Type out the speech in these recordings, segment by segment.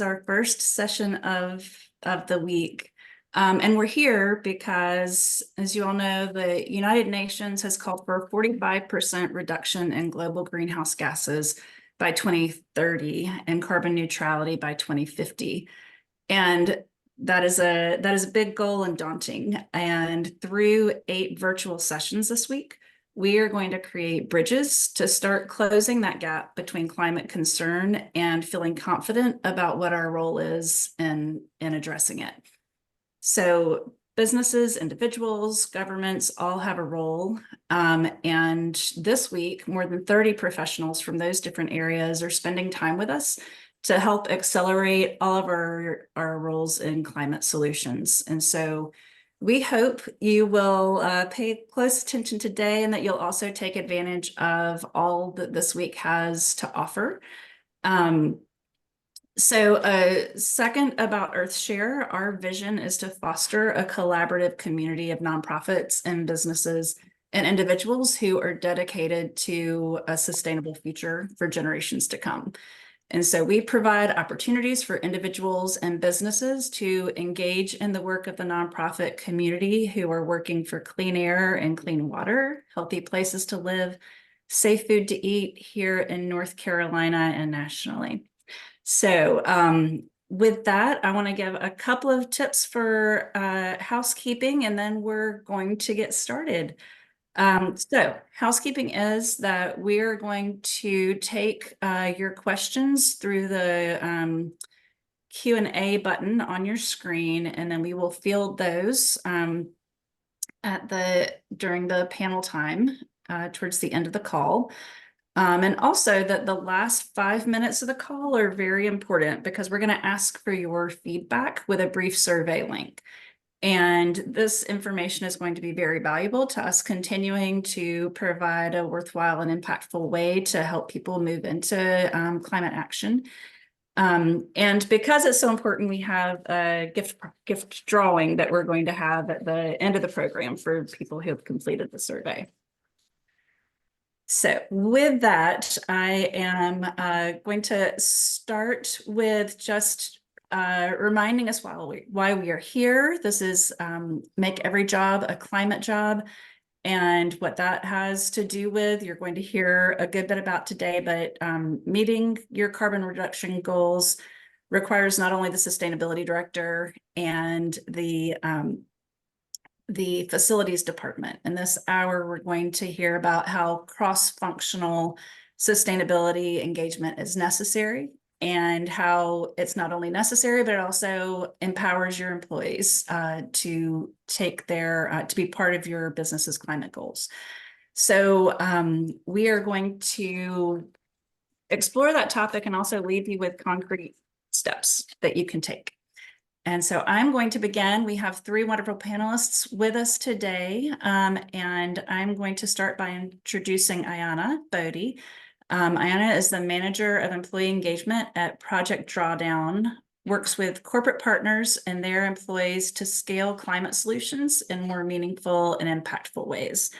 our first session of the week. And we're here because, as you all know, the United Nations has called for a 45% reduction in global greenhouse gases by 2030 and carbon neutrality by 2050. And that is a big goal and daunting. And through 8 virtual sessions this week, we are going to create bridges to start closing that gap between climate concern and feeling confident about what our role is in addressing it. So businesses, individuals, governments all have a role. And this week, more than 30 professionals from those different areas are spending time with us to help accelerate all of our roles in climate solutions. And so we hope you will pay close attention today and that you'll also take advantage of all that this week has to offer. Second about EarthShare, our vision is to foster a collaborative community of nonprofits and businesses and individuals who are dedicated to a sustainable future for generations to come. And so we provide opportunities for individuals and businesses to engage in the work of the nonprofit community who are working for clean air and clean water, healthy places to live, safe food to eat here in North Carolina and nationally. So with that, I want to give a couple of tips for housekeeping, and then we're going to get started. So housekeeping is that we're going to take your questions through the Q&A button on your screen, and then we will field those during the panel time towards the end of the call. And also that the last 5 minutes of the call are very important because we're going to ask for your feedback with a brief survey link. And this information is going to be very valuable to us continuing to provide a worthwhile and impactful way to help people move into climate action. And because it's so important, we have a gift drawing that we're going to have at the end of the program for people who have completed the survey. So with that, I am going to start with just reminding us why we are here. This is Make Every Job a Climate Job, and what that has to do with, you're going to hear a good bit about today, but meeting your carbon reduction goals requires not only the sustainability director and the facilities department. In this hour, we're going to hear about how cross-functional sustainability engagement is necessary and how it's not only necessary, but it also empowers your employees to be part of your business's climate goals. So we are going to explore that topic and also leave you with concrete steps that you can take. And so I'm going to begin. We have 3 wonderful panelists with us today, and I'm going to start by introducing Ayana Bodie. Ayana is the Manager of Employee Engagement at Project Drawdown, works with corporate partners and their employees to scale climate solutions in more meaningful and impactful ways.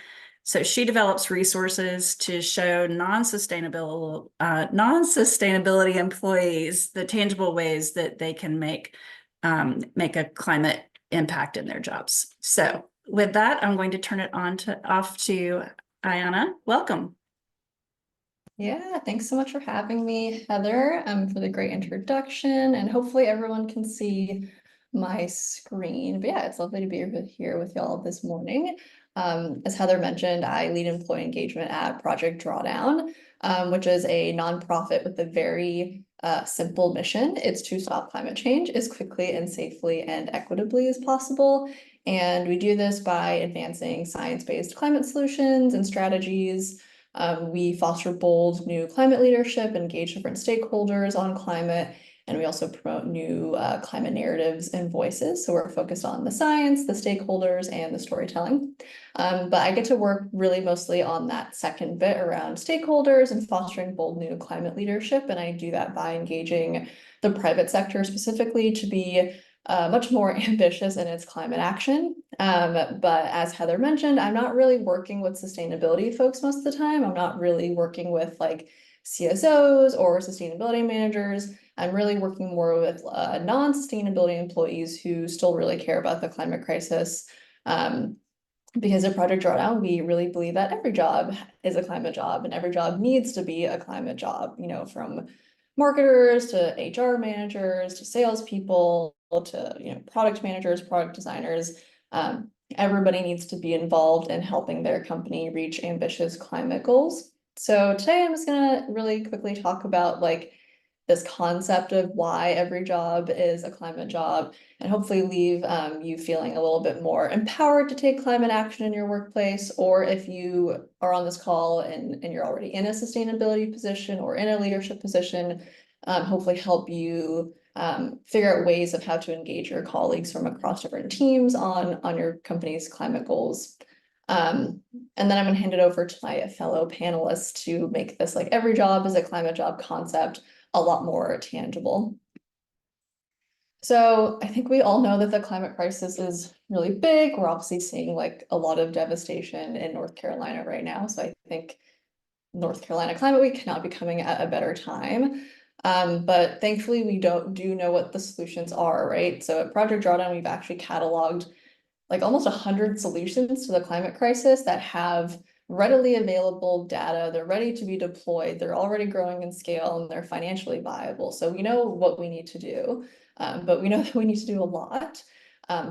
So she develops resources to show non-sustainability employees the tangible ways that they can make a climate impact in their jobs. So with that, I'm going to turn it off to Ayana. Welcome. Yeah, thanks so much for having me, Heather, for the great introduction, and hopefully everyone can see my screen. But yeah, it's lovely to be here with y'all this morning. As Heather mentioned, I lead employee engagement at Project Drawdown, which is a nonprofit with a very simple mission. It's to stop climate change as quickly and safely and equitably as possible. And we do this by advancing science-based climate solutions and strategies. We foster bold new climate leadership, engage different stakeholders on climate, and we also promote new climate narratives and voices. So we're focused on the science, the stakeholders, and the storytelling. But I get to work really mostly on that second bit around stakeholders and fostering bold new climate leadership. And I do that by engaging the private sector specifically to be much more ambitious in its climate action. But as Heather mentioned, I'm not really working with sustainability folks most of the time. I'm not really working with like CSOs or sustainability managers. I'm really working more with non-sustainability employees who still really care about the climate crisis. Because at Project Drawdown, we really believe that every job is a climate job and every job needs to be a climate job, you know, from marketers to HR managers to salespeople to, you know, product managers, product designers. Everybody needs to be involved in helping their company reach ambitious climate goals. So today I'm just gonna really quickly talk about like this concept of why every job is a climate job, and hopefully leave you feeling a little bit more empowered to take climate action in your workplace, or if you are on this call and you're already in a sustainability position or in a leadership position, hopefully help you figure out ways of how to engage your colleagues from across different teams on your company's climate goals. And then I'm gonna hand it over to my fellow panelists to make this like every job is a climate job concept a lot more tangible. So I think we all know that the climate crisis is really big. We're obviously seeing like a lot of devastation in North Carolina right now. So I think North Carolina Climate Week cannot be coming at a better time. But thankfully we do know what the solutions are, right? So at Project Drawdown, we've actually cataloged like almost 100 solutions to the climate crisis that have readily available data. They're ready to be deployed. They're already growing in scale and they're financially viable. So we know what we need to do, but we know that we need to do a lot.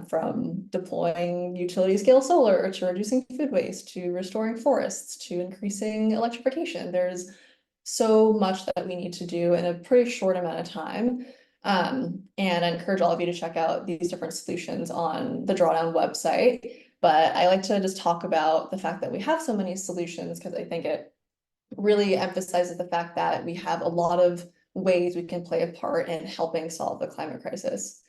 From deploying utility scale solar to reducing food waste to restoring forests to increasing electrification. There's so much that we need to do in a pretty short amount of time. And I encourage all of you to check out these different solutions on the Drawdown website. But I like to just talk about the fact that we have so many solutions because I think it really emphasizes the fact that we have a lot of ways we can play a part in helping solve the climate crisis.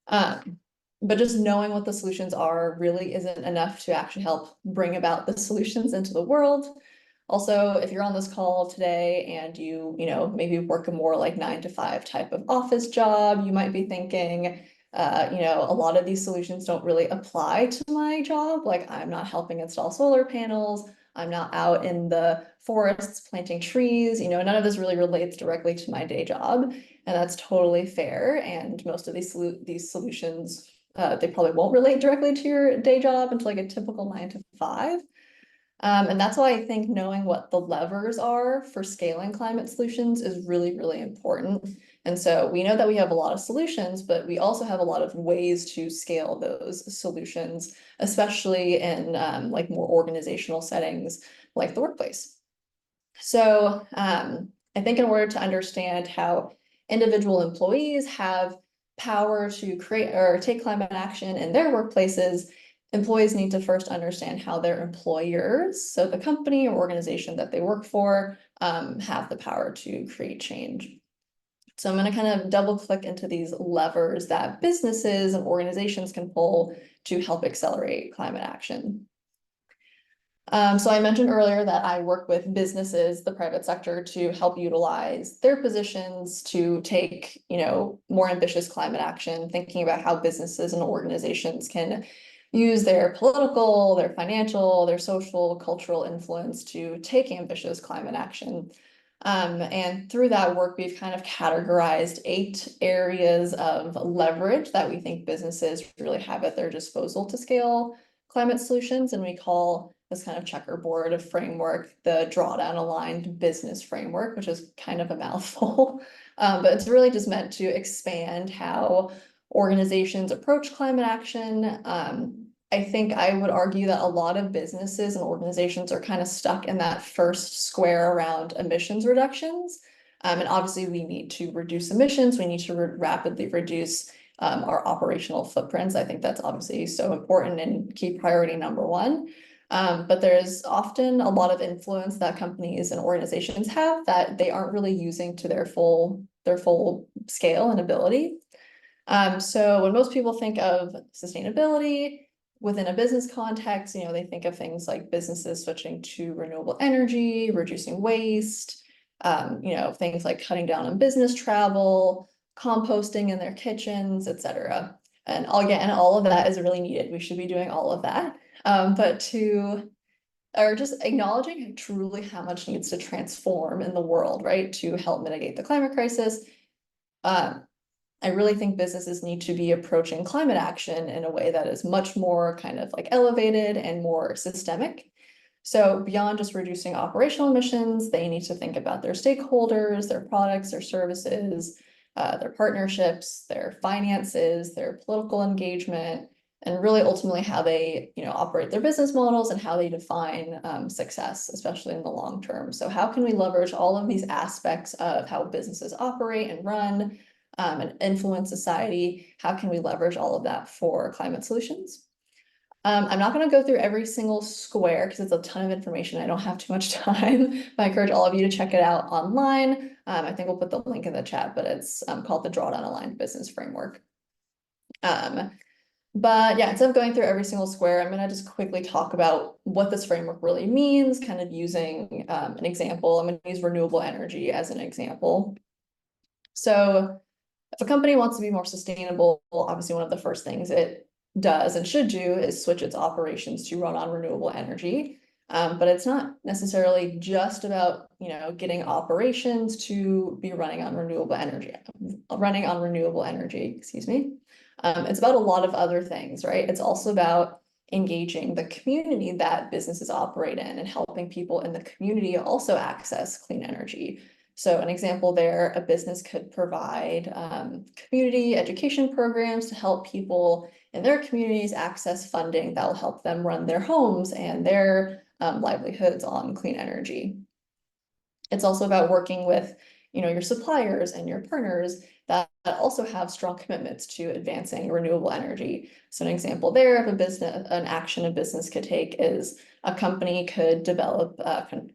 But just knowing what the solutions are really isn't enough to actually help bring about the solutions into the world. Also, if you're on this call today and you know, maybe work a more like 9 to 5 type of office job, you might be thinking, you know, a lot of these solutions don't really apply to my job. Like I'm not helping install solar panels. I'm not out in the forests planting trees. You know, none of this really relates directly to my day job. And that's totally fair. And most of these solutions, they probably won't relate directly to your day job into like a typical 9 to 5. And that's why I think knowing what the levers are for scaling climate solutions is really, really important. And so we know that we have a lot of solutions, but we also have a lot of ways to scale those solutions, especially in like more organizational settings like the workplace. So I think in order to understand how individual employees have power to create or take climate action in their workplaces, employees need to first understand how their employers, so the company or organization that they work for, have the power to create change. So I'm going to kind of double click into these levers that businesses and organizations can pull to help accelerate climate action. So I mentioned earlier that I work with businesses, the private sector, to help utilize their positions to take, you know, more ambitious climate action, thinking about how businesses and organizations can use their political, their financial, their social, cultural influence to take ambitious climate action. And through that work, we've kind of categorized 8 areas of leverage that we think businesses really have at their disposal to scale climate solutions. And we call this kind of checkerboard of framework the Drawdown Aligned Business Framework, which is kind of a mouthful. But it's really just meant to expand how organizations approach climate action. I think I would argue that a lot of businesses and organizations are kind of stuck in that first square around emissions reductions. And obviously we need to reduce emissions. We need to rapidly reduce our operational footprints. I think that's obviously so important and key priority #1. But there's often a lot of influence that companies and organizations have that they aren't really using to their full scale and ability. So when most people think of sustainability within a business context, you know, they think of things like businesses switching to renewable energy, reducing waste, you know, things like cutting down on business travel, composting in their kitchens, etc. And again, all of that is really needed. We should be doing all of that. Or just acknowledging truly how much needs to transform in the world, right, to help mitigate the climate crisis. I really think businesses need to be approaching climate action in a way that is much more kind of like elevated and more systemic. So beyond just reducing operational emissions, they need to think about their stakeholders, their products, their services, their partnerships, their finances, their political engagement, and really ultimately how they, operate their business models and how they define success, especially in the long term. So how can we leverage all of these aspects of how businesses operate and run and influence society? How can we leverage all of that for climate solutions? I'm not going to go through every single square because it's a ton of information. I don't have too much time, but I encourage all of you to check it out online. I think we'll put the link in the chat, but it's called the Drawdown Aligned Business Framework. But yeah, instead of going through every single square, I'm going to just quickly talk about what this framework really means, kind of using an example. I'm going to use renewable energy as an example. So if a company wants to be more sustainable, obviously one of the first things it does and should do is switch its operations to run on renewable energy. But it's not necessarily just about, getting operations to be running on renewable energy, excuse me. It's about a lot of other things, right? It's also about engaging the community that businesses operate in and helping people in the community also access clean energy. So an example there, a business could provide community education programs to help people in their communities access funding that will help them run their homes and their livelihoods on clean energy. It's also about working with, your suppliers and your partners that also have strong commitments to advancing renewable energy. So an example there of an action a business could take is a company could develop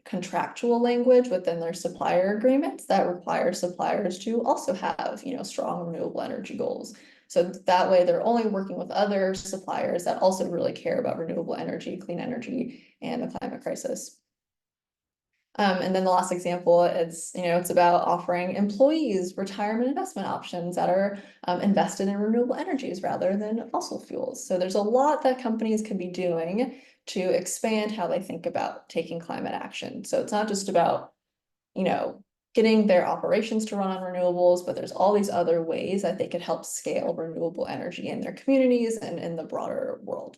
contractual language within their supplier agreements that require suppliers to also have, strong renewable energy goals. So that way they're only working with other suppliers that also really care about renewable energy, clean energy, and the climate crisis. And then the last example is, it's about offering employees retirement investment options that are invested in renewable energies rather than fossil fuels. So there's a lot that companies can be doing to expand how they think about taking climate action. So it's not just about, getting their operations to run on renewables, but there's all these other ways that they could help scale renewable energy in their communities and in the broader world.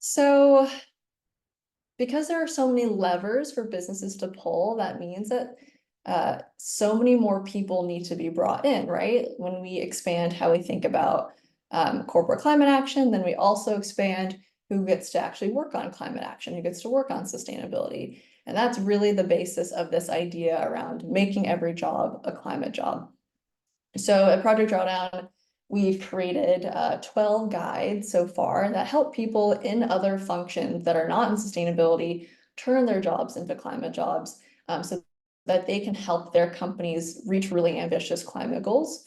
So because there are so many levers for businesses to pull, that means that so many more people need to be brought in, right? When we expand how we think about corporate climate action, then we also expand who gets to actually work on climate action, who gets to work on sustainability. And that's really the basis of this idea around making every job a climate job. So at Project Drawdown, we've created 12 guides so far that help people in other functions that are not in sustainability turn their jobs into climate jobs so that they can help their companies reach really ambitious climate goals.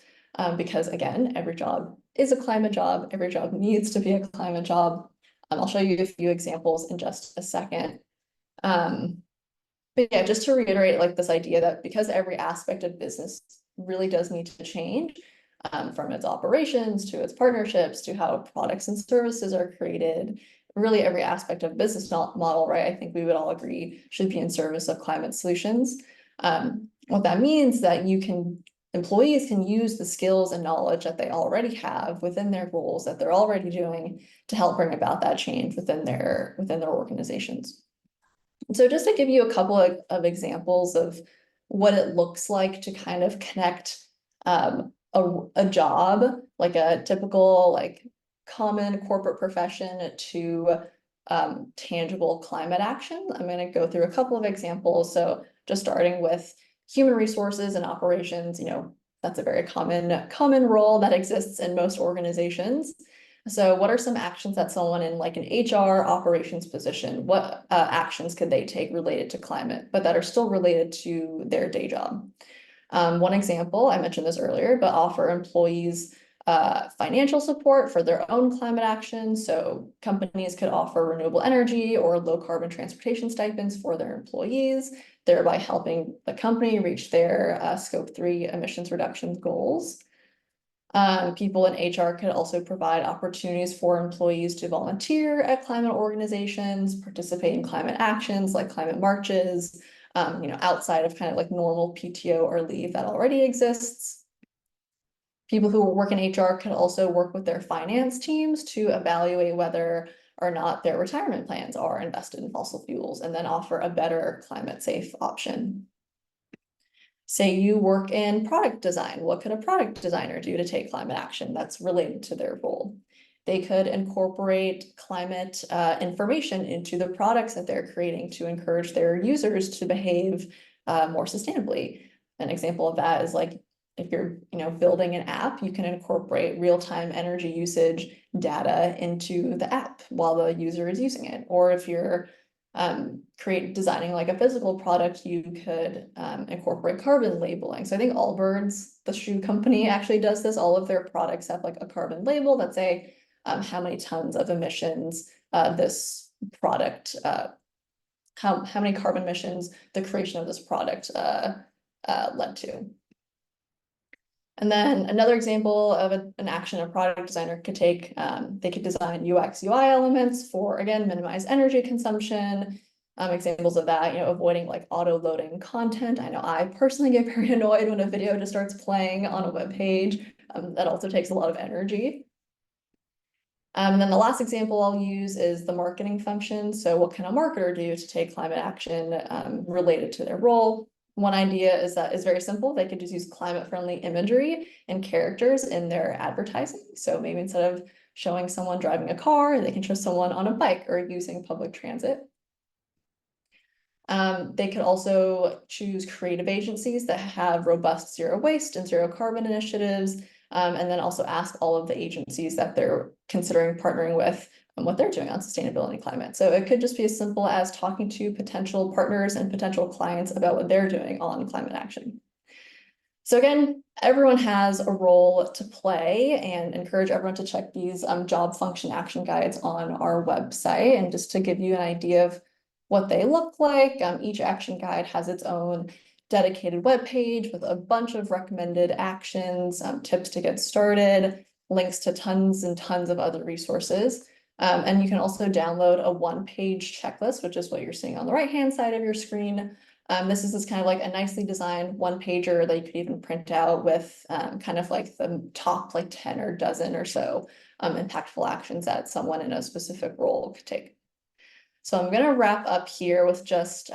Because again, every job is a climate job. Every job needs to be a climate job. I'll show you a few examples in just a second. But yeah, just to reiterate like this idea that because every aspect of business really does need to change, from its operations to its partnerships to how products and services are created, really every aspect of business model, right? I think we would all agree should be in service of climate solutions. What that means that employees can use the skills and knowledge that they already have within their roles that they're already doing to help bring about that change within their organizations. So just to give you a couple of examples of what it looks like to kind of connect a job, like a typical like common corporate profession to tangible climate action. I'm going to go through a couple of examples. So just starting with human resources and operations, that's a very common role that exists in most organizations. So what are some actions that someone in like an HR operations position, what actions could they take related to climate, but that are still related to their day job? One example, I mentioned this earlier, but offer employees financial support for their own climate action. So companies could offer renewable energy or low carbon transportation stipends for their employees, thereby helping the company reach their scope 3 emissions reduction goals. People in HR could also provide opportunities for employees to volunteer at climate organizations, participate in climate actions like climate marches, outside of kind of like normal PTO or leave that already exists. People who work in HR can also work with their finance teams to evaluate whether or not their retirement plans are invested in fossil fuels and then offer a better climate safe option. Say you work in product design, what could a product designer do to take climate action that's related to their role? They could incorporate climate information into the products that they're creating to encourage their users to behave more sustainably. An example of that is like if you're building an app, you can incorporate real-time energy usage data into the app while the user is using it. Or if you're designing like a physical product, you could incorporate carbon labeling. So I think Allbirds, the shoe company, actually does this. All of their products have like a carbon label that say how many tons of emissions this product, how many carbon emissions the creation of this product led to. And then another example of an action a product designer could take, they could design UX UI elements for, again, minimize energy consumption. Examples of that, avoiding like auto loading content. I know I personally get very annoyed when a video just starts playing on a web page. That also takes a lot of energy. And then the last example I'll use is the marketing function. So what can a marketer do to take climate action related to their role? One idea is that it's very simple. They could just use climate-friendly imagery and characters in their advertising. So maybe instead of showing someone driving a car, they can show someone on a bike or using public transit. They could also choose creative agencies that have robust zero waste and zero carbon initiatives, and then also ask all of the agencies that they're considering partnering with what they're doing on sustainability and climate. So it could just be as simple as talking to potential partners and potential clients about what they're doing on climate action. So again, everyone has a role to play, and encourage everyone to check these job function action guides on our website. And just to give you an idea of what they look like, each action guide has its own dedicated web page with a bunch of recommended actions, tips to get started, links to tons and tons of other resources. And you can also download a one-page checklist, which is what you're seeing on the right-hand side of your screen. This is kind of like a nicely designed one-pager that you could even print out with kind of like the top like 10 or dozen or so impactful actions that someone in a specific role could take. So I'm going to wrap up here with just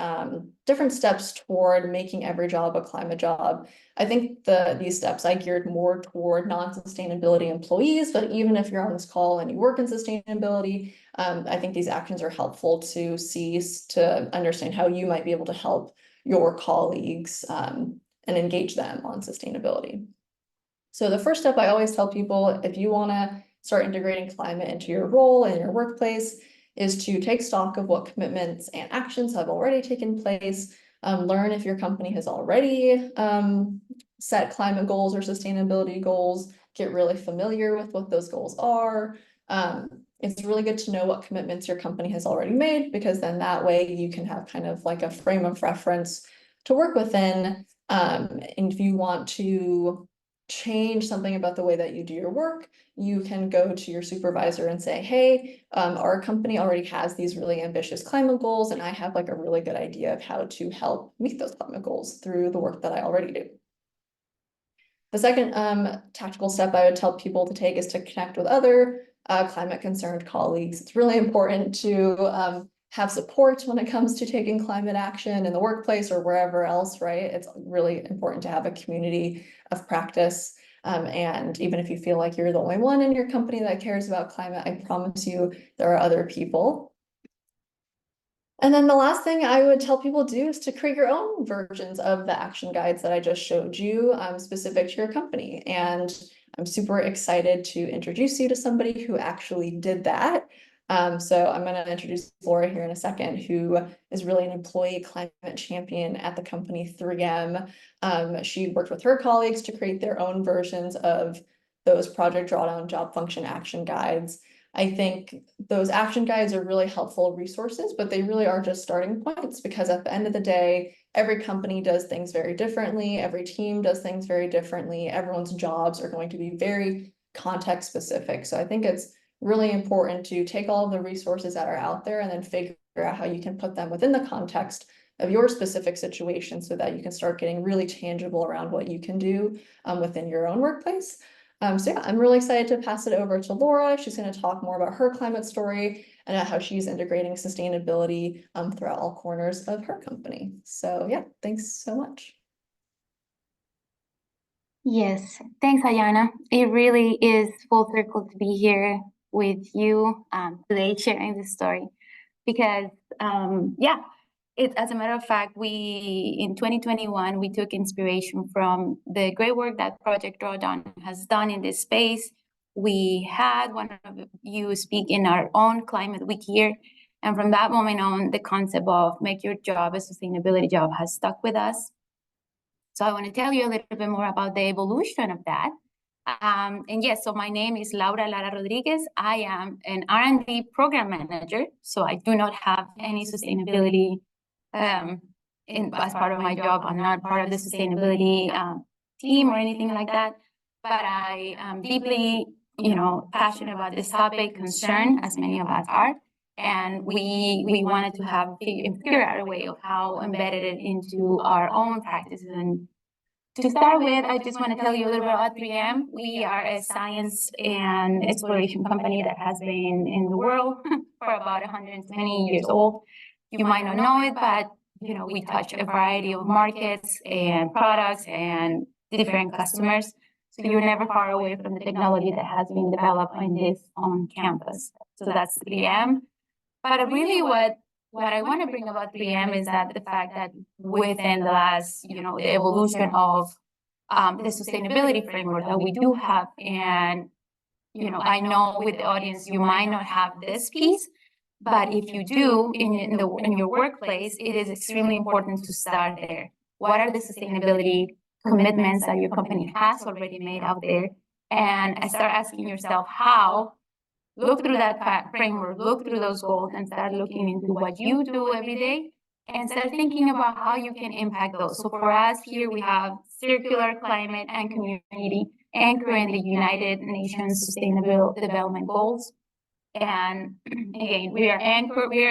different steps toward making every job a climate job. I think these steps I geared more toward non-sustainability employees, but even if you're on this call and you work in sustainability, I think these actions are helpful to to understand how you might be able to help your colleagues and engage them on sustainability. So the first step I always tell people, if you want to start integrating climate into your role in your workplace, is to take stock of what commitments and actions have already taken place, learn if your company has already set climate goals or sustainability goals, get really familiar with what those goals are. It's really good to know what commitments your company has already made, because then that way you can have kind of like a frame of reference to work within. And if you want to change something about the way that you do your work, you can go to your supervisor and say, hey, our company already has these really ambitious climate goals, and I have like a really good idea of how to help meet those climate goals through the work that I already do. The second tactical step I would tell people to take is to connect with other climate concerned colleagues. It's really important to have support when it comes to taking climate action in the workplace or wherever else, right? It's really important to have a community of practice. And even if you feel like you're the only one in your company that cares about climate, I promise you there are other people. And then the last thing I would tell people to do is to create your own versions of the action guides that I just showed you, specific to your company. And I'm super excited to introduce you to somebody who actually did that. So I'm going to introduce Laura here in a second, who is really an employee climate champion at the company 3M. She worked with her colleagues to create their own versions of those project drawdown job function action guides. I think those action guides are really helpful resources, but they really are just starting points, because at the end of the day, every company does things very differently. Every team does things very differently. Everyone's jobs are going to be very context specific. So I think it's really important to take all of the resources that are out there and then figure out how you can put them within the context of your specific situation so that you can start getting really tangible around what you can do within your own workplace. So yeah, I'm really excited to pass it over to Laura. She's going to talk more about her climate story and how she's integrating sustainability throughout all corners of her company. So yeah, thanks so much. Yes, thanks, Ayana. It really is full circle to be here with you today sharing this story because, as a matter of fact, in 2021, we took inspiration from the great work that Project Drawdown has done in this space. We had one of you speak in our own climate week here. And from that moment on, the concept of make your job a sustainability job has stuck with us. So I want to tell you a little bit more about the evolution of that. So my name is Laura Lara Rodriguez. I am an R&D program manager, so I do not have any sustainability as part of my job. I'm not part of the sustainability team or anything like that, but I am deeply, passionate about this topic, concerned, as many of us are. And we wanted to figure out a way of how embedded it into our own practices. And to start with, I just want to tell you a little bit about 3M. We are a science and exploration company that has been in the world for about 120 years old. You might not know it, but we touch a variety of markets and products and different customers. So you're never far away from the technology that has been developed in this on campus. So that's 3M. But really what I want to bring about 3M is that the fact that within the last, the evolution of the sustainability framework that we do have, and, I know with the audience, you might not have this piece, but if you do in your workplace, it is extremely important to start there. What are the sustainability commitments that your company has already made out there? And start asking yourself how. Look through that framework, look through those goals, and start looking into what you do every day and start thinking about how you can impact those. So for us here, we have circular climate and community anchoring the United Nations Sustainable Development Goals. And again, we are a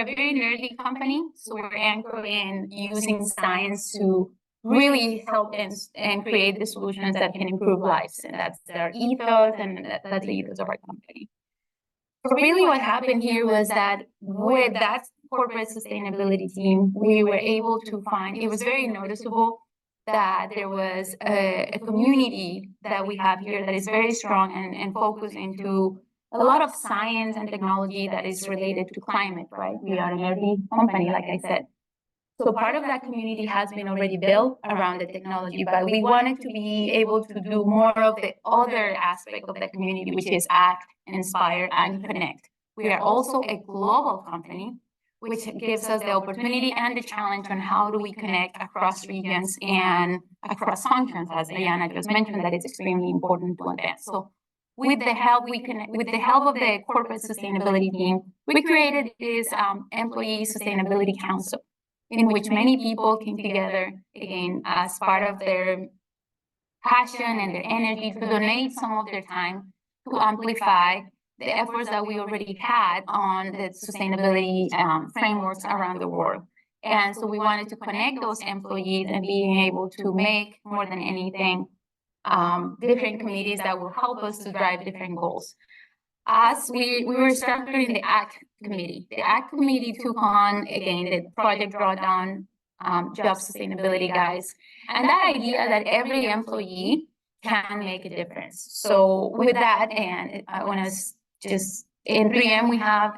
very nerdy company, so we're anchored in using science to really help and create the solutions that can improve lives. And that's our ethos, and that's the ethos of our company. So really what happened here was that with that corporate sustainability team, we were able to find, it was very noticeable that there was a community that we have here that is very strong and focused into a lot of science and technology that is related to climate, right? We are an early company, like I said. So part of that community has been already built around the technology, but we wanted to be able to do more of the other aspect of the community, which is act, inspire, and connect. We are also a global company, which gives us the opportunity and the challenge on how do we connect across regions and across functions, as Ayana just mentioned, that it's extremely important to advance. So with the help of the corporate sustainability team, we created this employee sustainability council, in which many people came together, again, as part of their passion and their energy to donate some of their time to amplify the efforts that we already had on the sustainability frameworks around the world. And so we wanted to connect those employees and being able to make, more than anything, different committees that will help us to drive different goals. As we were structuring the ACT committee. The ACT committee took on, again, the Project Drawdown job sustainability guys. And that idea that every employee can make a difference. So with that, and I want to just, in 3M, we have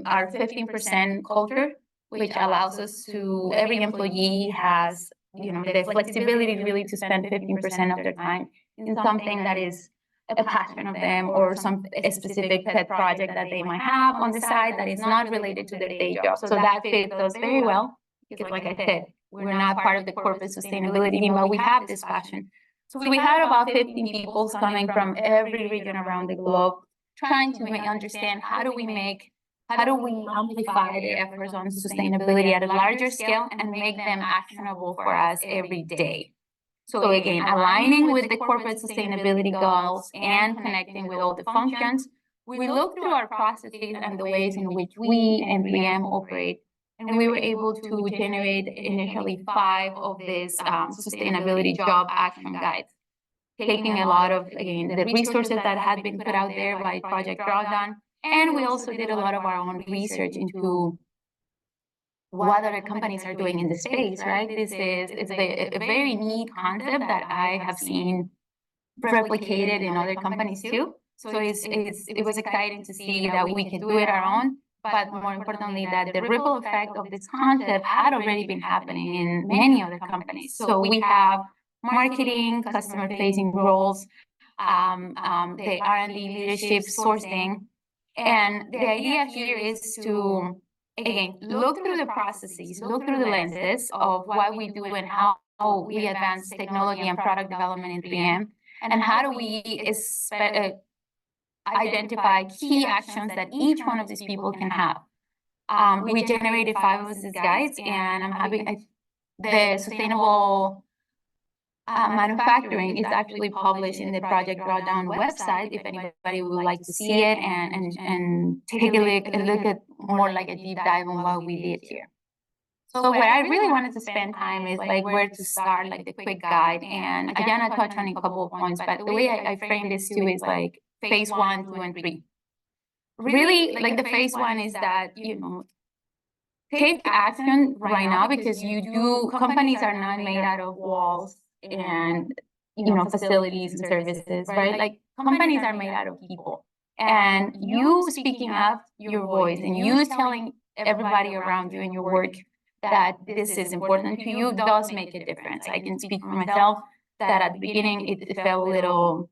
our 15% culture, which allows us to, every employee has, the flexibility really to spend 15% of their time in something that is a passion of them or a specific pet project that they might have on the side that is not related to their day job. So that fits us very well because, like I said, we're not part of the corporate sustainability team, but we have this passion. So we had about 15 people coming from every region around the globe trying to understand how do we amplify the efforts on sustainability at a larger scale and make them actionable for us every day. So again, aligning with the corporate sustainability goals and connecting with all the functions, we look through our processes and the ways in which we and 3M operate And we were able to generate initially 5 of these sustainability job action guides, taking a lot of, again, the resources that had been put out there by Project Drawdown. And we also did a lot of our own research into what other companies are doing in the space, right? It's a very neat concept that I have seen replicated in other companies too. So it was exciting to see that we can do it our own, but more importantly, that the ripple effect of this concept had already been happening in many other companies. So we have marketing, customer-facing roles, the R&D leadership, sourcing, and the idea here is to, again, look through the processes, look through the lenses of what we do and how we advance technology and product development in 3M, and how do we identify key actions that each one of these people can have. We generated 5 of these guides, and I'm happy the sustainable manufacturing is actually published in the Project Drawdown website if anybody would like to see it and take a look at more like a deep dive on what we did here. So where I really wanted to spend time is like where to start, like the quick guide. And Ayana touched on a couple of points, but the way I frame this too is like phase 1, 2, and 3. Really, like the phase 1 is that, take action right now, because companies are not made out of walls and, facilities and services, right? Like companies are made out of people. And you speaking up your voice and you telling everybody around you in your work that this is important to you does make a difference. I can speak for myself that at the beginning it felt a little,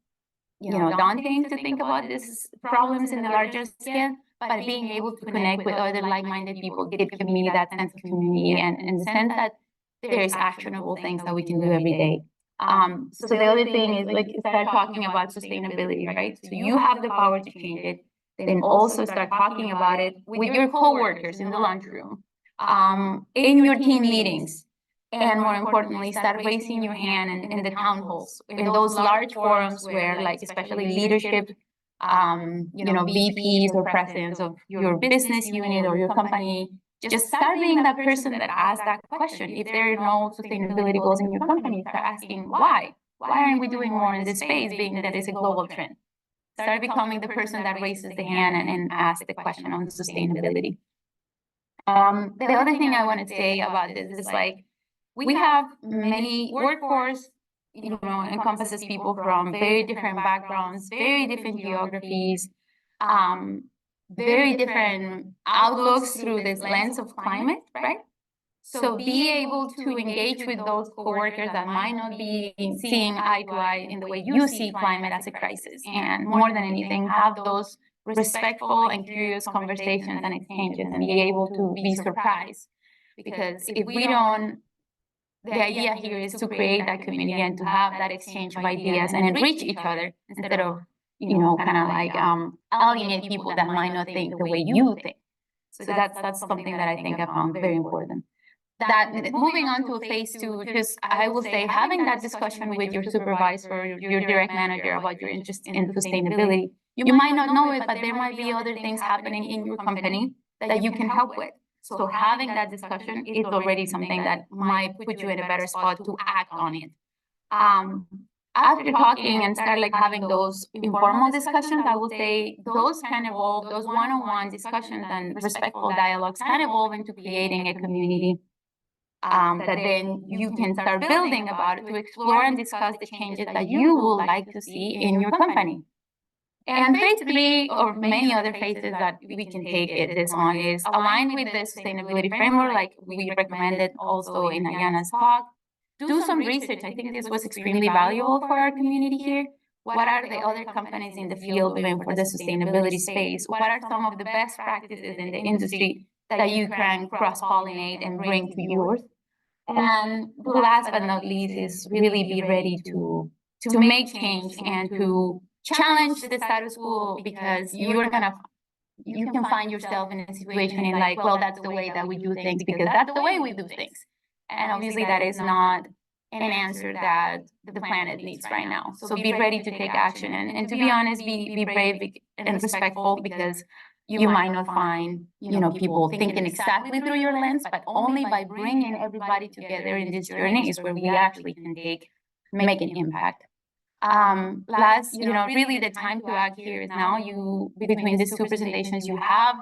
daunting to think about these problems in the larger scale, but being able to connect with other like-minded people, give me that sense of community and the sense that there's actionable things that we can do every day. So the other thing is like start talking about sustainability, right? So you have the power to change it. Then also start talking about it with your coworkers in the lunchroom, in your team meetings, and more importantly, start raising your hand in the town halls, in those large forums where, like, especially leadership, VPs or presidents of your business unit or your company, just start being that person that asks that question. If there are no sustainability goals in your company, start asking why. Why aren't we doing more in this space, being that it's a global trend? Start becoming the person that raises the hand and asks the question on sustainability. The other thing I want to say about this is like, we have many workforce, encompasses people from very different backgrounds, very different geographies, very different outlooks through this lens of climate, right? So be able to engage with those coworkers that might not be seeing eye to eye in the way you see climate as a crisis. And more than anything, have those respectful and curious conversations and exchanges and be able to be surprised. Because if we don't, the idea here is to create that community and to have that exchange of ideas and enrich each other instead of, kind of like alienate people that might not think the way you think. So that's something that I think I found very important. That moving on to phase 2, just I will say having that discussion with your supervisor, your direct manager about your interest in sustainability. You might not know it, but there might be other things happening in your company that you can help with. So having that discussion is already something that might put you in a better spot to act on it. After talking and start like having those informal discussions, I will say those can evolve, those one-on-one discussions and respectful dialogues can evolve into creating a community that then you can start building about it to explore and discuss the changes that you would like to see in your company. And phase 3, or many other phases that we can take this on, is aligned with the sustainability framework, like we recommended also in Ayana's talk. Do some research. I think this was extremely valuable for our community here. What are the other companies in the field doing for the sustainability space? What are some of the best practices in the industry that you can cross-pollinate and bring to yours? And last but not least is really be ready to make change and to challenge the status quo, because you can find yourself in a situation in like, well, that's the way that we do things because that's the way we do things. And obviously that is not an answer that the planet needs right now. So be ready to take action and to be honest, be brave and respectful, because you might not find, people thinking exactly through your lens, but only by bringing everybody together in this journey is where we actually can make an impact. Last, really the time to act here is now. Between these two presentations, you have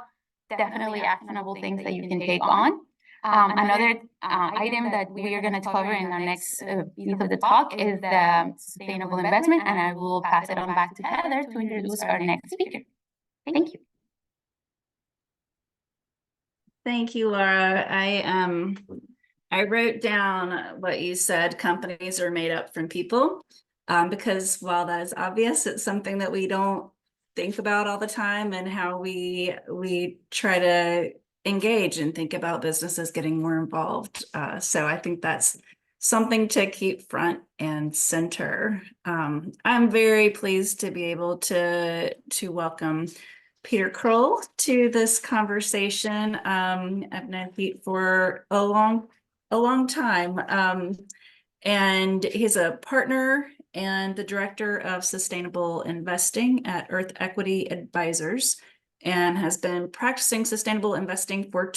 definitely actionable things that you can take on. Another item that we are going to cover in our next piece of the talk is the sustainable investment, and I will pass it on back to Heather to introduce our next speaker. Thank you. Thank you, Laura. I wrote down what you said. Companies are made up from people, because while that is obvious, it's something that we don't think about all the time, and how we try to engage and think about businesses getting more involved. So I think that's something to keep front and center. I'm very pleased to be able to welcome Peter Kroll to this conversation. I've known Pete for a long time, and he's a partner and the director of sustainable investing at Earth Equity Advisors, and has been practicing sustainable investing for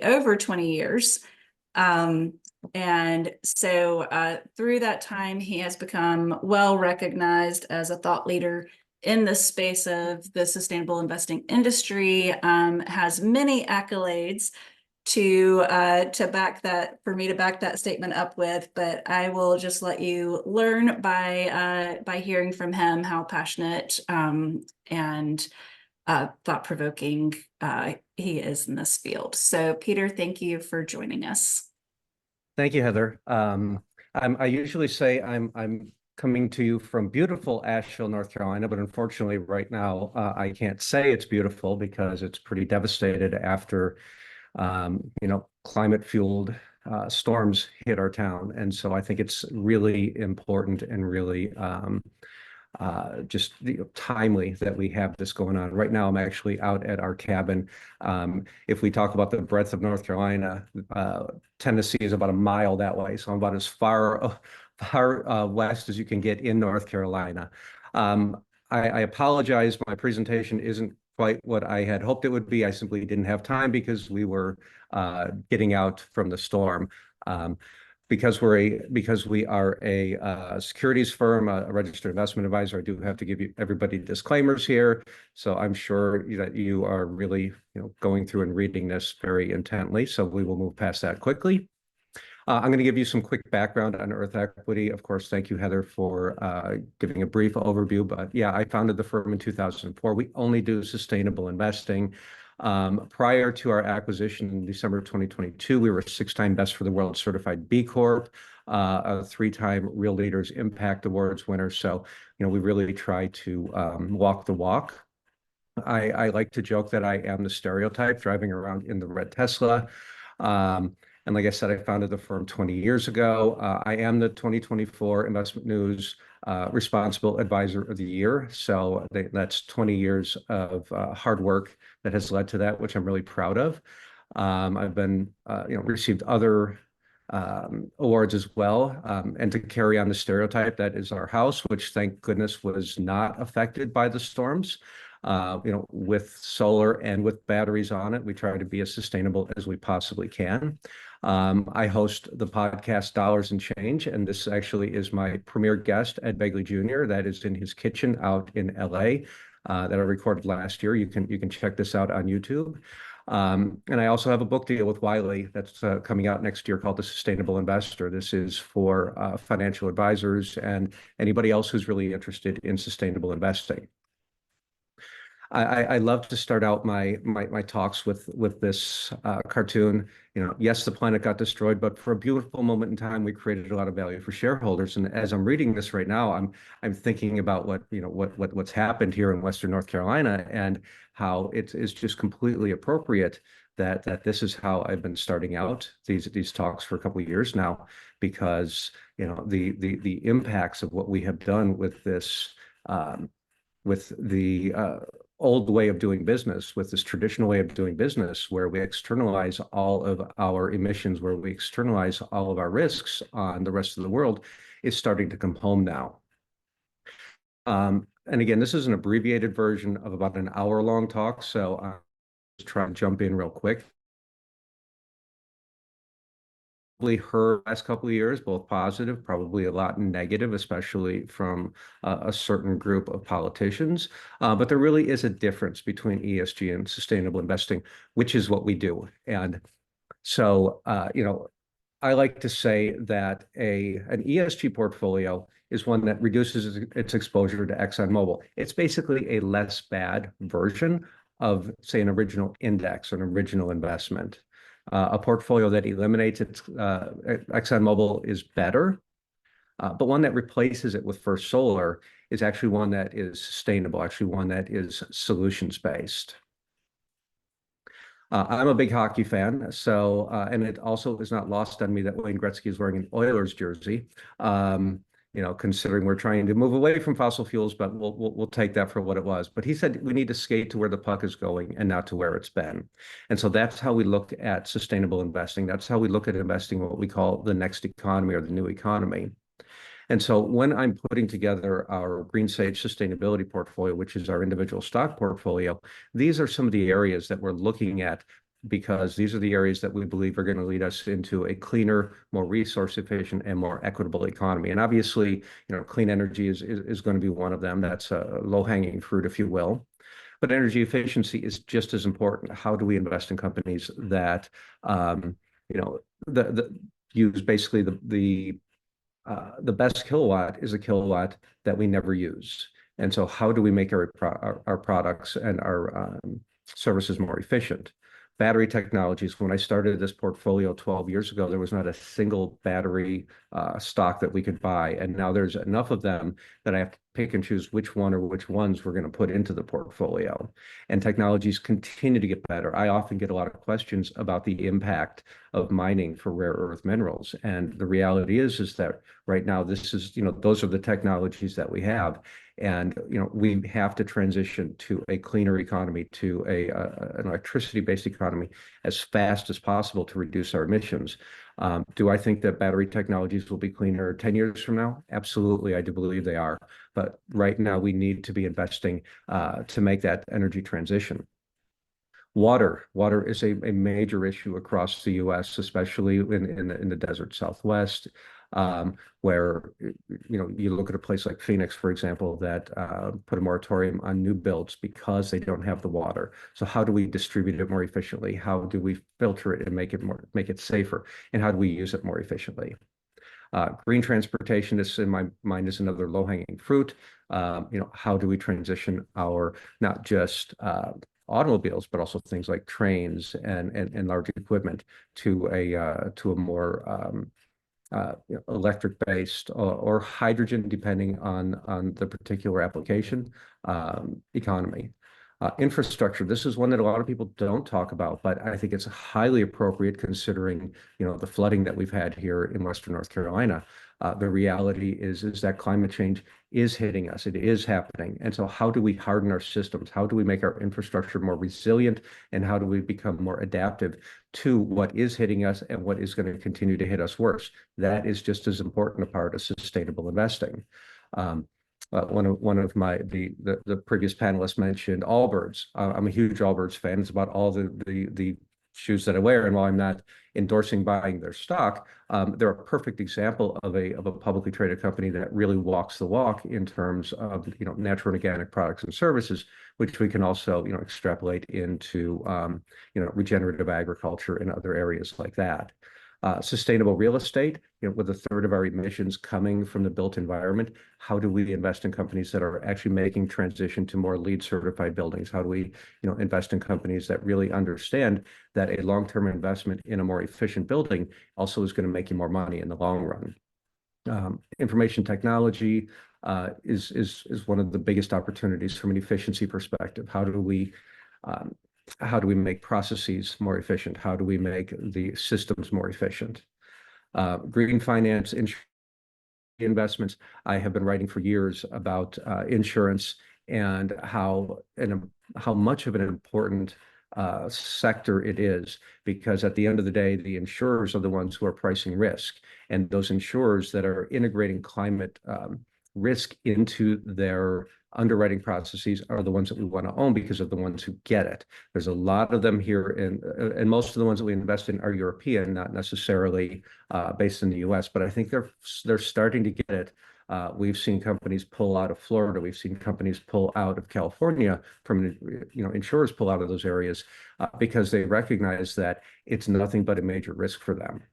over 20 years. And so through that time, he has become well recognized as a thought leader in the space of the sustainable investing industry, has many accolades to back that, for me to back that statement up with, but I will just let you learn by hearing from him how passionate and thought-provoking he is in this field. So Peter, thank you for joining us. Thank you, Heather. I usually say I'm coming to you from beautiful Asheville, North Carolina, but unfortunately right now I can't say it's beautiful because it's pretty devastated after climate-fueled storms hit our town. And so I think it's really important and really just timely that we have this going on. Right now, I'm actually out at our cabin. If we talk about the breadth of North Carolina, Tennessee is about a mile that way. So I'm about as far west as you can get in North Carolina. I apologize. My presentation isn't quite what I had hoped it would be. I simply didn't have time because we were getting out from the storm. Because we are a securities firm, a registered investment advisor, I do have to give everybody disclaimers here. So I'm sure that you are really going through and reading this very intently. So we will move past that quickly. I'm going to give you some quick background on Earth Equity. Of course, thank you, Heather, for giving a brief overview. But yeah, I founded the firm in 2004. We only do sustainable investing. Prior to our acquisition in December of 2022, we were a 6-time Best for the World Certified B Corp, a 3-time Real Leaders Impact Awards winner. So, we really try to walk the walk. I like to joke that I am the stereotype driving around in the red Tesla. And like I said, I founded the firm 20 years ago. I am the 2024 Investment News Responsible Advisor of the Year. So that's 20 years of hard work that has led to that, which I'm really proud of. I've been, received other awards as well. And to carry on the stereotype, that is our house, which thank goodness was not affected by the storms. With solar and with batteries on it, we try to be as sustainable as we possibly can. I host the podcast Dollars and Change, and this actually is my premier guest, Ed Begley Jr. That is in his kitchen out in LA that I recorded last year. You can check this out on YouTube. And I also have a book deal with Wiley that's coming out next year called The Sustainable Investor. This is for financial advisors and anybody else who's really interested in sustainable investing. I love to start out my talks with this cartoon. Yes, the planet got destroyed, but for a beautiful moment in time, we created a lot of value for shareholders. And as I'm reading this right now, I'm thinking about what's happened here in Western North Carolina and how it is just completely appropriate that this is how I've been starting out these talks for a couple of years now, because the impacts of what we have done with this with the old way of doing business, with this traditional way of doing business, where we externalize all of our emissions, where we externalize all of our risks on the rest of the world, is starting to come home now. and again, this is an abbreviated version of about an hour-long talk, so I'm just trying to jump in real quick. Heard last couple of years, both positive, probably a lot negative, especially from a certain group of politicians. But there really is a difference between ESG and sustainable investing, which is what we do. And so, I like to say that an ESG portfolio is one that reduces its exposure to ExxonMobil. It's basically a less bad version of, say, an original index or an original investment. A portfolio that eliminates ExxonMobil is better, but one that replaces it with First Solar is actually one that is sustainable, actually one that is solutions-based. I'm a big hockey fan, so and it also is not lost on me that Wayne Gretzky is wearing an Oilers jersey. Considering we're trying to move away from fossil fuels, but we'll take that for what it was. But he said we need to skate to where the puck is going and not to where it's been. And so that's how we look at sustainable investing. That's how we look at investing in what we call the next economy or the new economy. And so when I'm putting together our Green Sage sustainability portfolio, which is our individual stock portfolio, these are some of the areas that we're looking at, because these are the areas that we believe are going to lead us into a cleaner, more resource efficient, and more equitable economy. And obviously, clean energy is going to be one of them. That's a low-hanging fruit, if you will. But energy efficiency is just as important. How do we invest in companies that, use basically the best kilowatt is a kilowatt that we never use. And so how do we make our products and our services more efficient? Battery technologies. When I started this portfolio 12 years ago, there was not a single battery stock that we could buy. And now there's enough of them that I have to pick and choose which one or which ones we're going to put into the portfolio. And technologies continue to get better. I often get a lot of questions about the impact of mining for rare earth minerals. And the reality is that right now, this is, those are the technologies that we have. And we have to transition to a cleaner economy, to an electricity-based economy as fast as possible to reduce our emissions. Do I think that battery technologies will be cleaner 10 years from now? Absolutely, I do believe they are. But right now, we need to be investing to make that energy transition. Water is a major issue across the U.S., especially in the desert Southwest. Where you look at a place like Phoenix, for example, that put a moratorium on new builds because they don't have the water. So how do we distribute it more efficiently? How do we filter it and make it safer? And how do we use it more efficiently? Green transportation is, in my mind, is another low-hanging fruit. How do we transition our not just automobiles, but also things like trains and large equipment to a more electric-based or hydrogen, depending on the particular application, economy. Infrastructure, this is one that a lot of people don't talk about, but I think it's highly appropriate considering, the flooding that we've had here in Western North Carolina. The reality is that climate change is hitting us. It is happening. And so how do we harden our systems? How do we make our infrastructure more resilient? And how do we become more adaptive to what is hitting us and what is going to continue to hit us worse? That is just as important a part of sustainable investing. One of the previous panelists mentioned Allbirds. I'm a huge Allbirds fan. It's about all the shoes that I wear. And while I'm not endorsing buying their stock, they're a perfect example of a publicly traded company that really walks the walk in terms of natural and organic products and services, which we can also extrapolate into regenerative agriculture and other areas like that. Sustainable real estate, with a third of our emissions coming from the built environment, how do we invest in companies that are actually making transition to more LEED certified buildings? How do we, invest in companies that really understand that a long-term investment in a more efficient building also is going to make you more money in the long run? Information technology is one of the biggest opportunities from an efficiency perspective. How do we make processes more efficient? How do we make the systems more efficient? Green finance, investments. I have been writing for years about insurance and how much of an important sector it is, because at the end of the day, the insurers are the ones who are pricing risk, and those insurers that are integrating climate risk into their underwriting processes are the ones that we want to own because of the ones who get it. There's a lot of them here, and most of the ones that we invest in are European, not necessarily based in the US, but I think they're starting to get it. We've seen companies pull out of Florida. We've seen companies pull out of California from, insurers pull out of those areas because they recognize that it's nothing but a major risk for them.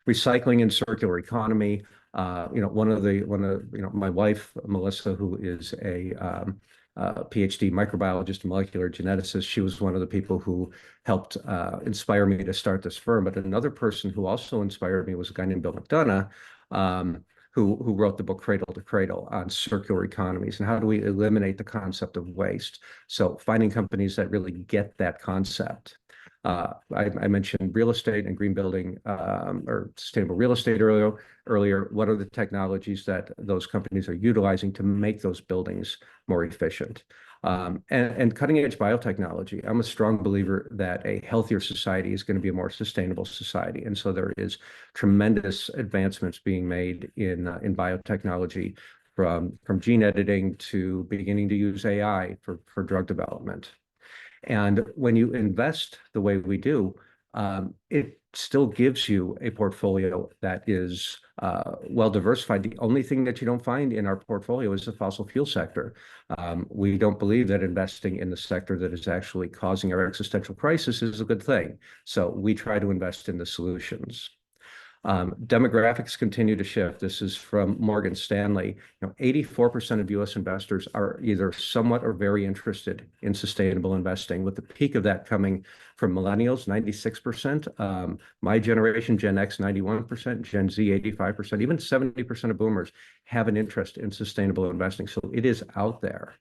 Recycling and circular economy. My wife, Melissa, who is a PhD microbiologist and molecular geneticist, she was one of the people who helped inspire me to start this firm. But another person who also inspired me was a guy named Bill McDonough, who wrote the book Cradle to Cradle on circular economies and how do we eliminate the concept of waste. So finding companies that really get that concept. I mentioned real estate and green building or sustainable real estate earlier. What are the technologies that those companies are utilizing to make those buildings more efficient? And cutting edge biotechnology. I'm a strong believer that a healthier society is going to be a more sustainable society. And so there is tremendous advancements being made in biotechnology from gene editing to beginning to use AI for drug development. And when you invest the way we do, it still gives you a portfolio that is well diversified. The only thing that you don't find in our portfolio is the fossil fuel sector. We don't believe that investing in the sector that is actually causing our existential crisis is a good thing. So we try to invest in the solutions. Demographics continue to shift. This is from Morgan Stanley. 84% of U.S. investors are either somewhat or very interested in sustainable investing, with the peak of that coming from millennials, 96%, my generation, Gen X, 91%, Gen Z, 85%, even 70% of boomers have an interest in sustainable investing. So it is out there.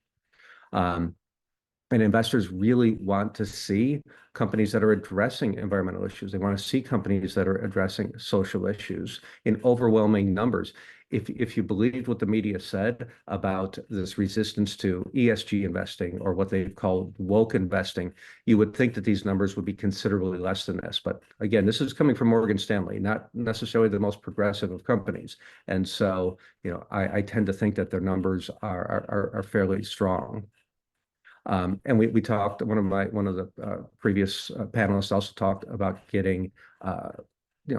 And investors really want to see companies that are addressing environmental issues. They want to see companies that are addressing social issues in overwhelming numbers. If you believed what the media said about this resistance to ESG investing, or what they call woke investing, you would think that these numbers would be considerably less than this. But again, this is coming from Morgan Stanley, not necessarily the most progressive of companies. And so, I tend to think that their numbers are fairly strong. And we talked, one of the previous panelists also talked about getting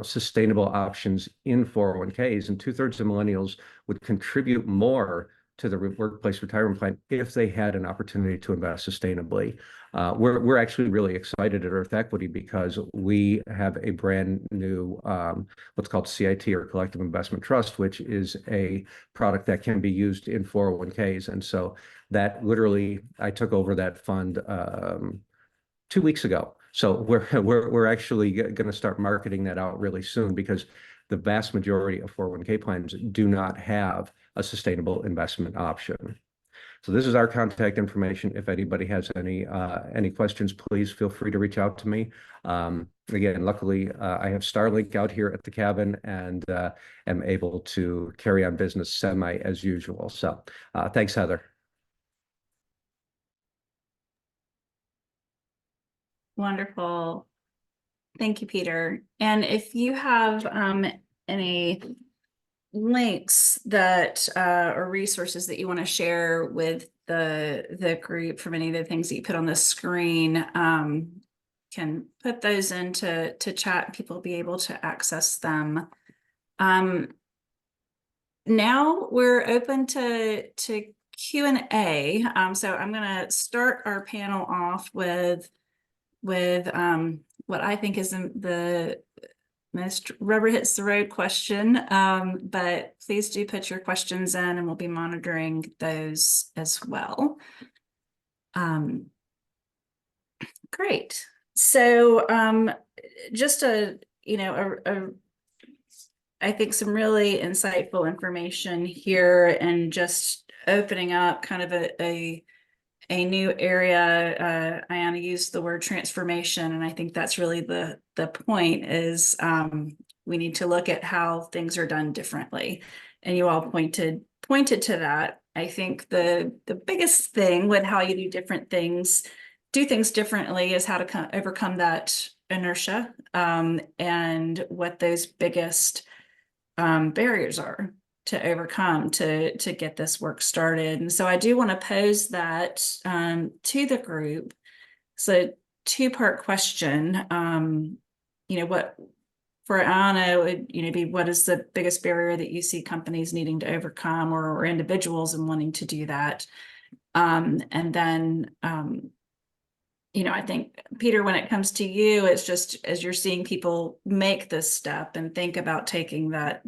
sustainable options in 401ks, and 2/3 of millennials would contribute more to the workplace retirement plan if they had an opportunity to invest sustainably. We're actually really excited at Earth Equity because we have a brand new what's called CIT, or Collective Investment Trust, which is a product that can be used in 401ks. And so that literally, I took over that fund 2 weeks ago. So we're actually going to start marketing that out really soon, because the vast majority of 401k plans do not have a sustainable investment option. So this is our contact information. If anybody has any questions, please feel free to reach out to me. Again, luckily, I have Starlink out here at the cabin and am able to carry on business semi as usual. So thanks, Heather. Wonderful. Thank you, Peter. And if you have any links that or resources that you want to share with the group from any of the things that you put on the screen, can put those into chat. People will be able to access them. Now we're open to Q&A. So I'm going to start our panel off with what I think is the most rubber hits the road question, but please do put your questions in and we'll be monitoring those as well. Great. So just I think some really insightful information here, and just opening up kind of a new area. Ayanna used the word transformation, and I think that's really the point is we need to look at how things are done differently. And you all pointed to that. I think the biggest thing with how you do things differently is how to overcome that inertia, and what those biggest barriers are to overcome to get this work started. And so I do want to pose that to the group. So two-part question. What for Anna would be what is the biggest barrier that you see companies needing to overcome or individuals and wanting to do that? And then I think, Peter, when it comes to you, it's just as you're seeing people make this step and think about taking that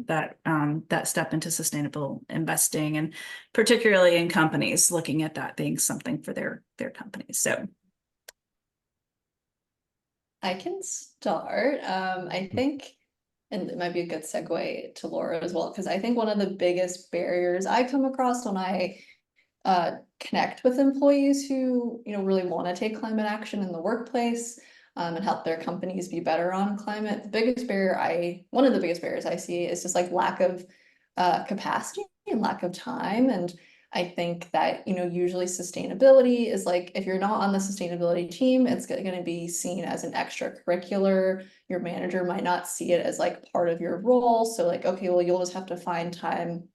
step into sustainable investing, and particularly in companies looking at that being something for their companies. So I can start. I think, and it might be a good segue to Laura as well, because I think one of the biggest barriers I come across when I connect with employees who, really want to take climate action in the workplace, and help their companies be better on climate. One of the biggest barriers I see is just like lack of capacity and lack of time. And I think that, usually sustainability is like, if you're not on the sustainability team, it's going to be seen as an extracurricular. Your manager might not see it as like part of your role. So like, okay, well, you'll just have to find time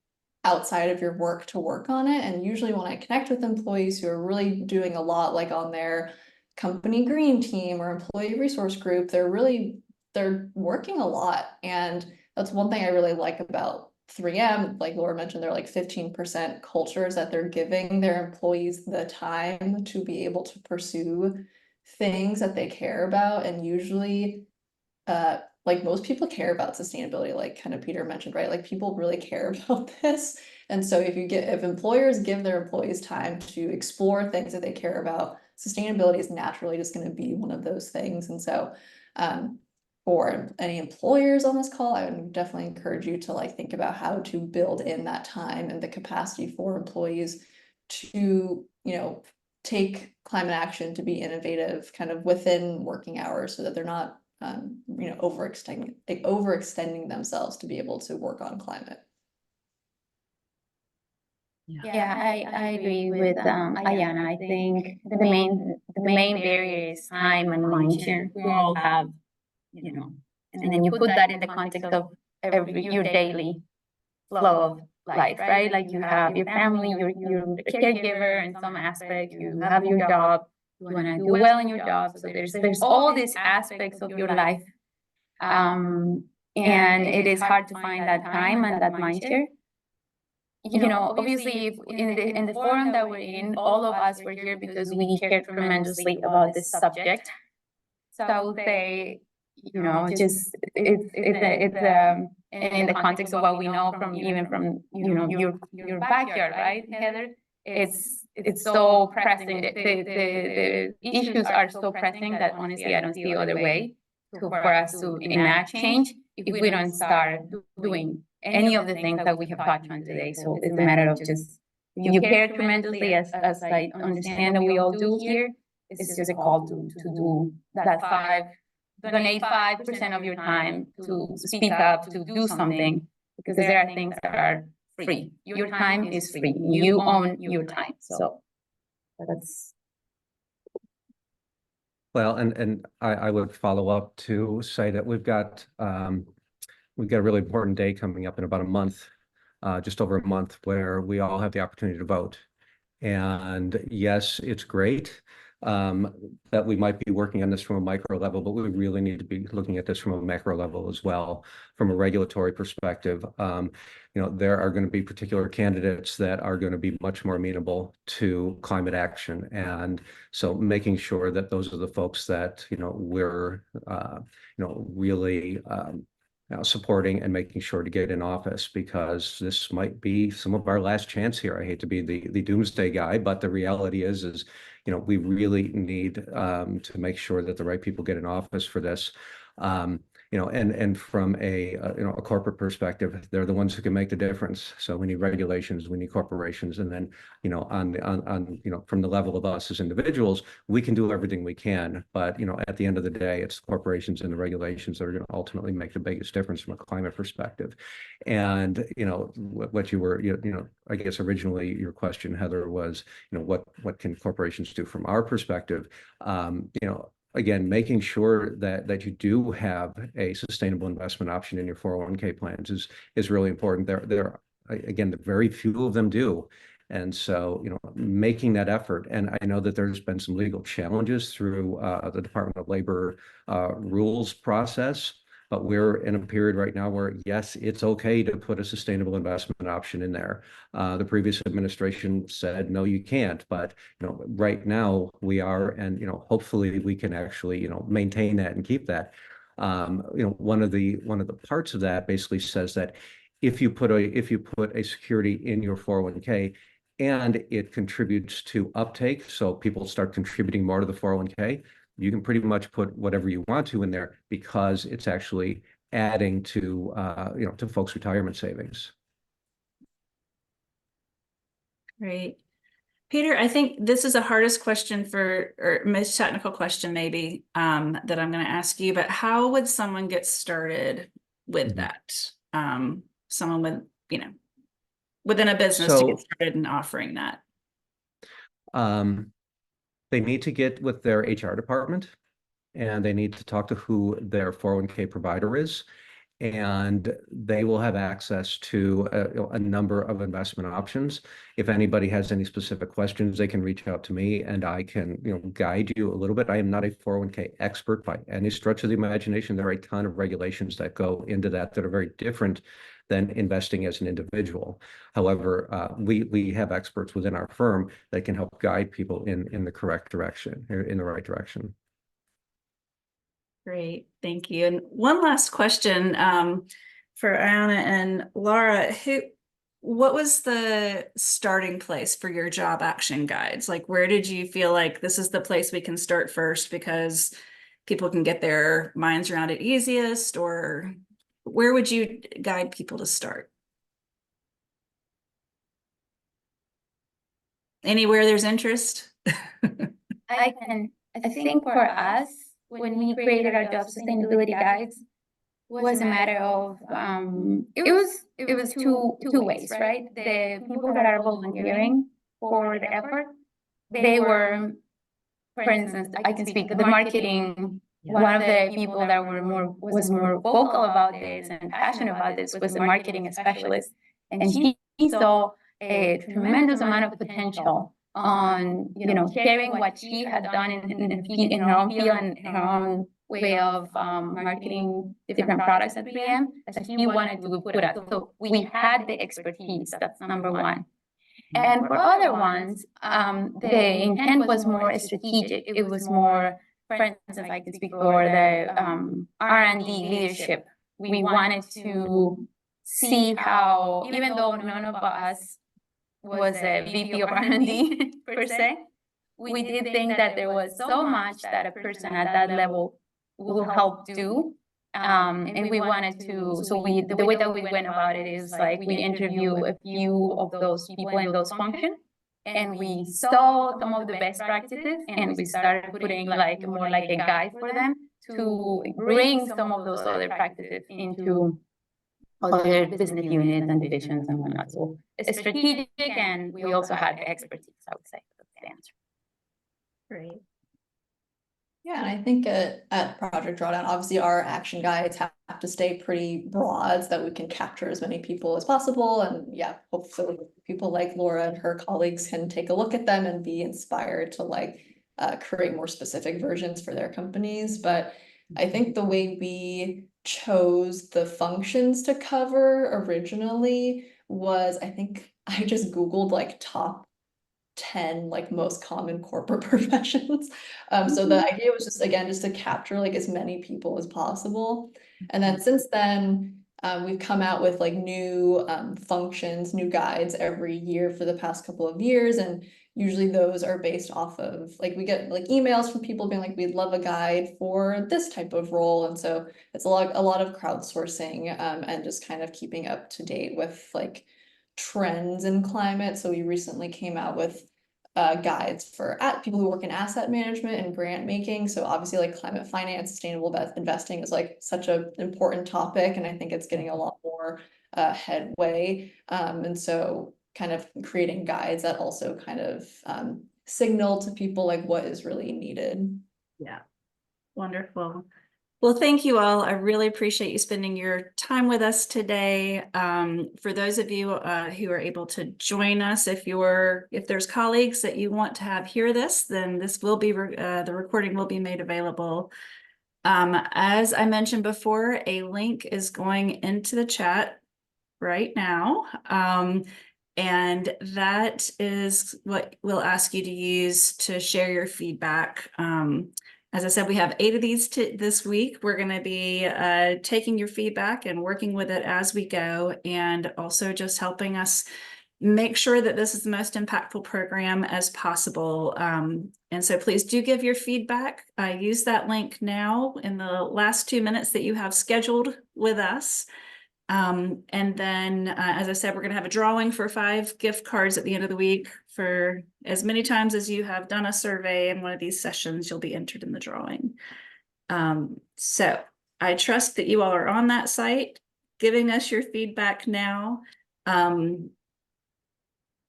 outside of your work to work on it. And usually when I connect with employees who are really doing a lot, like on their company green team or employee resource group, they're working a lot. And that's one thing I really like about 3M, like Laura mentioned, they're like 15% cultures that they're giving their employees the time to be able to pursue things that they care about. And usually, like most people care about sustainability, like kind of Peter mentioned, right? Like people really care about this. And so if employers give their employees time to explore things that they care about, sustainability is naturally just going to be one of those things. And so, for any employers on this call, I would definitely encourage you to like think about how to build in that time and the capacity for employees to, take climate action, to be innovative kind of within working hours, so that they're not overextending themselves to be able to work on climate. Yeah, I agree with Ayana. I think the main barrier is time and mind share. We all have, and then you put that in the context of your daily flow of life, right? Like you have your family, you're a caregiver in some aspect, you have your job, you want to do well in your job. So there's all these aspects of your life, and it is hard to find that time and that mind share. Obviously, if in the forum that we're in, all of us were here because we cared tremendously about this subject. So I would say, just it's in the context of what we know from your backyard, right, Heather? It's so pressing. The issues are so pressing that honestly I don't see other way for us to enact change if we don't start doing any of the things that we have touched on today. So it's a matter of just, you care tremendously, as I understand that we all do here. It's just a call to do that donate 5% of your time to speak up, to do something, because there are things that are free. Your time is free. You own your time. So that's. Well, and I would follow up to say that we've got a really important day coming up in about a month, just over a month, where we all have the opportunity to vote. And yes, it's great that we might be working on this from a micro level, but we really need to be looking at this from a macro level as well, from a regulatory perspective. There are going to be particular candidates that are going to be much more amenable to climate action. And so making sure that those are the folks that, we're, really supporting and making sure to get in office, because this might be some of our last chance here. I hate to be the doomsday guy, but the reality is, we really need to make sure that the right people get in office for this. And from a corporate perspective, they're the ones who can make the difference. So we need regulations, we need corporations, and then from the level of us as individuals, we can do everything we can. But at the end of the day, it's corporations and the regulations that are going to ultimately make the biggest difference from a climate perspective. And what you were I guess originally your question, Heather, was what can corporations do from our perspective? Again, making sure that you do have a sustainable investment option in your 401k plans is really important. There again, very few of them do. And so, making that effort, and I know that there's been some legal challenges through the Department of Labor rules process, but we're in a period right now where, yes, it's okay to put a sustainable investment option in there. The previous administration said, no, you can't. But, right now we are, and, hopefully we can actually, maintain that and keep that. One of the parts of that basically says that if you put a security in your 401k and it contributes to uptake, so people start contributing more to the 401k, you can pretty much put whatever you want to in there because it's actually adding to to folks' retirement savings. Great. Peter, I think this is the hardest question or most technical question maybe that I'm going to ask you, but how would someone get started with that? Someone with, within a business to get started in offering that. They need to get with their HR department and they need to talk to who their 401k provider is. And they will have access to a number of investment options. If anybody has any specific questions, they can reach out to me and I can, guide you a little bit. I am not a 401k expert by any stretch of the imagination. There are a ton of regulations that go into that are very different than investing as an individual. However, we have experts within our firm that can help guide people in the correct direction, in the right direction. Great, thank you. And one last question for Ayanna and Laura. What was the starting place for your job action guides? Like, where did you feel like this is the place we can start first because people can get their minds around it easiest? Or where would you guide people to start? Anywhere there's interest? I think for us, when we created our job sustainability guides, was a matter of it was two ways, right? The people that are volunteering for the effort, they were, for instance, I can speak the marketing. One of the people that was more vocal about this and passionate about this was the marketing specialist, and he saw a tremendous amount of potential on sharing what she had done in her own field and her own way of marketing different products at 3M, that he wanted to put out. So we had the expertise. That's number one. And for other ones, the intent was more strategic. It was more, for instance, I could speak for the R&D leadership. We wanted to see how, even though none of us was a VP of R&D per se, we did think that there was so much that a person at that level will help do. And we wanted to, the way that we went about it is like we interview a few of those people in those functions, and we saw some of the best practices, and we started putting like more like a guide for them to bring some of those other practices into other business units and divisions and whatnot. So it's strategic, and we also had the expertise, I would say. That's the answer. Great. Yeah, and I think at Project Drawdown, obviously our action guides have to stay pretty broad so that we can capture as many people as possible. And yeah, hopefully people like Laura and her colleagues can take a look at them and be inspired to create more specific versions for their companies. But I think the way we chose the functions to cover originally was, I think I just Googled top 10 most common corporate professions. So the idea was just to capture as many people as possible. And then since then, we've come out with new functions, new guides every year for the past couple of years. And usually those are based off of we get emails from people being we'd love a guide for this type of role. And so it's a lot of crowdsourcing and just kind of keeping up to date with trends in climate. So we recently came out with guides for people who work in asset management and grant making. So obviously climate finance, sustainable investing is such an important topic, and I think it's getting a lot more headway. And so kind of creating guides that also kind of signal to people what is really needed. Yeah, wonderful. Well, thank you all. I really appreciate you spending your time with us today. For those of you who are able to join us, if there's colleagues that you want to have hear this, then this will be the recording will be made available. As I mentioned before, a link is going into the chat right now. And that is what we'll ask you to use to share your feedback. As I said, we have 8 of these this week. We're going to be taking your feedback and working with it as we go, and also just helping us make sure that this is the most impactful program as possible. And so please do give your feedback. Use that link now in the last 2 minutes that you have scheduled with us. And then, as I said, we're going to have a drawing for 5 gift cards at the end of the week. For as many times as you have done a survey in one of these sessions, you'll be entered in the drawing. So I trust that you all are on that site, giving us your feedback now.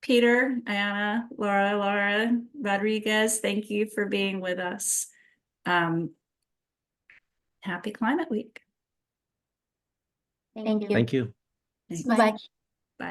Peter, Anna, Laura, Rodriguez, thank you for being with us. Happy Climate Week. Thank you. Thank you. Thanks. Bye.